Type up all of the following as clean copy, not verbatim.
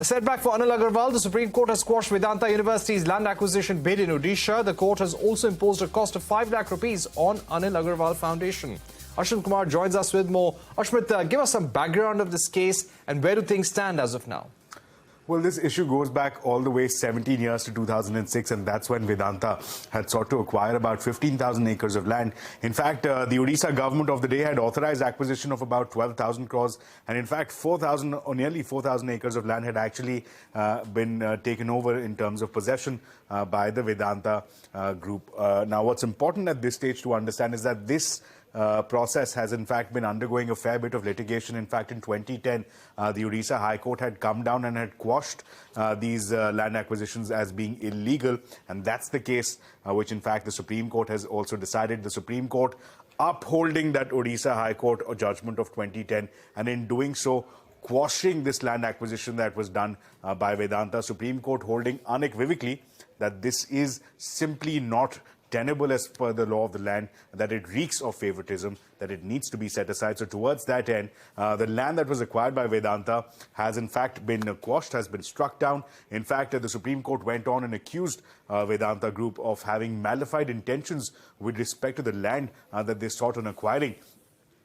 A setback for Anil Agarwal. The Supreme Court has quashed Vedanta University's land acquisition bid in Odisha. The court has also imposed a cost of 5 lakh rupees on Anil Agarwal Foundation. Ashwin Kumar joins us with more. Ashwin, give us some background of this case and where do things stand as of now? Well, this issue goes back all the way 17 years to 2006, and that's when Vedanta had sought to acquire about 15,000 acres of land. In fact, the Odisha government of the day had authorized acquisition of about 12,000 crores, and in fact, 4,000 or nearly 4,000 acres of land had actually been taken over in terms of possession by the Vedanta group. Now, what's important at this stage to understand is that this process has in fact been undergoing a fair bit of litigation. In fact, in 2010, the Odisha High Court had come down and had quashed these land acquisitions as being illegal, and that's the case which in fact the Supreme Court has also decided. The Supreme Court upholding that Odisha High Court judgment of 2010, and in doing so quashing this land acquisition that was done by Vedanta. Supreme Court holding unequivocally that this is simply not tenable as per the law of the land, that it reeks of favoritism, that it needs to be set aside. So towards that end, the land that was acquired by Vedanta has in fact been quashed, has been struck down. In fact, the Supreme Court went on and accused Vedanta Group of having malified intentions with respect to the land that they sought on acquiring.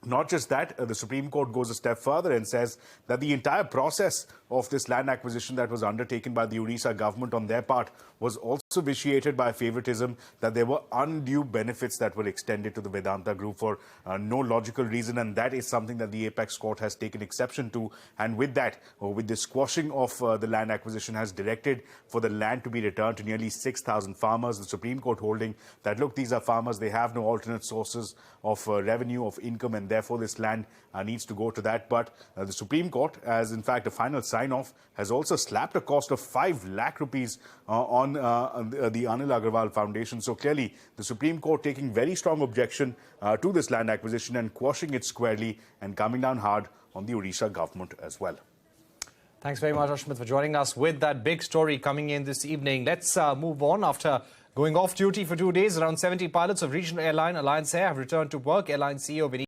Not just that, the Supreme Court goes a step further and says that the entire process of this land acquisition that was undertaken by the Odisha government on their part was also vitiated by favoritism, that there were undue benefits that were extended to the Vedanta group for no logical reason, and that is something that the Apex Court has taken exception to. And with that, with the squashing of the land acquisition, has directed for the land to be returned to nearly 6,000 farmers. The Supreme Court holding that, look, these are farmers, they have no alternate sources of revenue, of income, and therefore this land needs to go to that. But the Supreme Court, as in fact a final sign-off, has also slapped a cost of 5 lakh rupees on the Anil Agarwal Foundation. So clearly, the Supreme Court taking very strong objection to this land acquisition and quashing it squarely and coming down hard on the Odisha government as well. Thanks very much, Ashwin, for joining us with that big story coming in this evening. Let's move on. After going off duty for 2 days, around 70 pilots of regional airline Alliance Air have returned to work. Airline CEO Vedanta